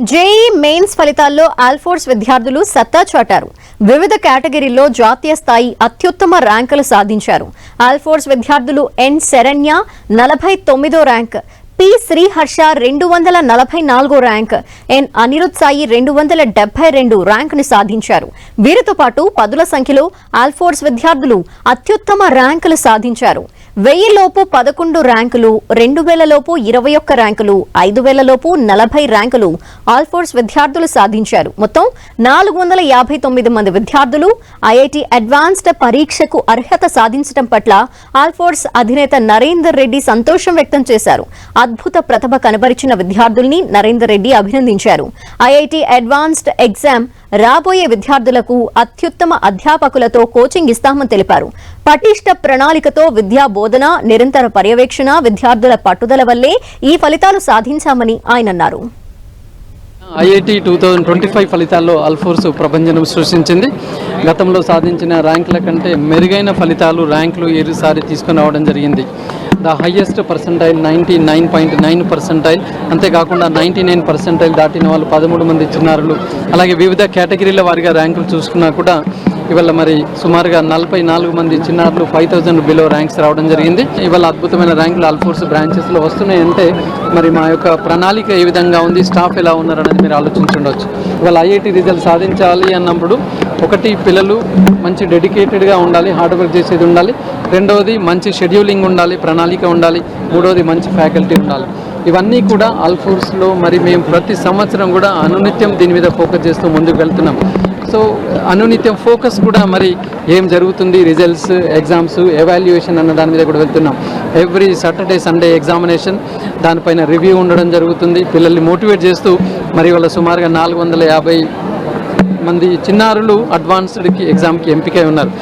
JEE mains ఫలితాల్లో ఆల్ఫోర్స్ విద్యార్థులు సత్తా చాటారు. వివిధ కేటగిరీల్లో జాతీయ స్థాయి అత్యుత్తమ ర్యాంకులు సాధించారు. ఆల్ఫోర్స్ విద్యార్థులు ఎన్ శరణ్య 49వ rank, P Sriharsha 244 rank, N Anirudh Sai 272 ర్యాంకుని సాధించారు. వీరితో పాటు పదుల సంఖ్యలో ఆల్ఫోర్స్ విద్యార్థులు అత్యుత్తమ ర్యాంకులు సాధించారు. 1000 లోపు 11 ర్యాంకులు, 2000 లోపు 21 ర్యాంకులు, 5000 లోపు 40 ర్యాంకులు ఆల్ఫోర్స్ విద్యార్థులు సాధించారు. మొత్తం 459 మంది విద్యార్థులు ఐఐటి అడ్వాన్స్డ్ పరీక్షకు అర్హత సాధించడం పట్ల ఆల్ఫోర్స్ అధినేత నరేందర్ రెడ్డి సంతోషం వ్యక్తం చేశారు. అద్భుత ప్రతిభ కనబరిచిన విద్యార్థుల్ని నరేందర్ రెడ్డి అభినందించారు. ఐఐటి అడ్వాన్స్డ్ ఎగ్జామ్ రాబోయే విద్యార్థులకు అత్యుత్తమ అధ్యాపకులతో కోచింగ్ ఇస్తామని తెలిపారు. పటిష్ట ప్రణాళికతో విద్యా బోధన, నిరంతర పర్యవేక్షణ, విద్యార్థుల పట్టుదల వల్లే ఈ ఫలితాలు సాధించామని ఆయన అన్నారు. ఐఐటి 2025 ఫలితాల్లో ఆల్ఫోర్స్ ప్రభంజనం సృష్టించింది. గతంలో సాధించిన ర్యాంకుల కంటే మెరుగైన ఫలితాలు, ర్యాంకులు ఈసారి తీసుకుని రావడం జరిగింది. ద హైయెస్ట్ పర్సెంటైల్ 99.9 పర్సెంటైల్, అంతేకాకుండా 99 పర్సెంటైల్ దాటిన వాళ్ళు 13 మంది చిన్నారులు. అలాగే వివిధ కేటగిరీల వారిగా ర్యాంకులు చూసుకున్నా కూడా ఇవాళ మరి సుమారుగా 44 మంది చిన్నారులు 5000 బిలో ర్యాంక్స్ రావడం జరిగింది. ఇవాళ అద్భుతమైన ర్యాంకులు ఆల్ఫోర్స్ బ్రాంచెస్లో వస్తున్నాయంటే మరి మా యొక్క ప్రణాళిక ఏ విధంగా ఉంది, స్టాఫ్ ఎలా ఉన్నారు అనేది మీరు ఆలోచించుండొచ్చు. ఇవాళ ఐఐటి రిజల్ట్ సాధించాలి అన్నప్పుడు ఒకటి, పిల్లలు మంచి డెడికేటెడ్గా ఉండాలి, హార్డ్ వర్క్ చేసేది ఉండాలి. రెండవది మంచి షెడ్యూలింగ్ ఉండాలి, ప్రణాళిక ఉండాలి. మూడవది మంచి ఫ్యాకల్టీ ఉండాలి. ఇవన్నీ కూడా ఆల్ఫోర్స్లో మరి మేము ప్రతి సంవత్సరం కూడా అనునిత్యం దీని మీద ఫోకస్ చేస్తూ ముందుకు వెళ్తున్నాం. సో అనునిత్యం ఫోకస్ కూడా మరి ఏం జరుగుతుంది, రిజల్ట్స్, ఎగ్జామ్స్, ఎవాల్యుయేషన్ అన్న దాని మీద కూడా వెళ్తున్నాం. ఎవ్రీ సాటర్డే, సండే ఎగ్జామినేషన్, దానిపైన రివ్యూ ఉండడం జరుగుతుంది. పిల్లల్ని మోటివేట్ చేస్తూ మరి వాళ్ళ సుమారుగా 450 మంది చిన్నారులు అడ్వాన్స్డ్కి ఎగ్జామ్కి ఎంపికై ఉన్నారు.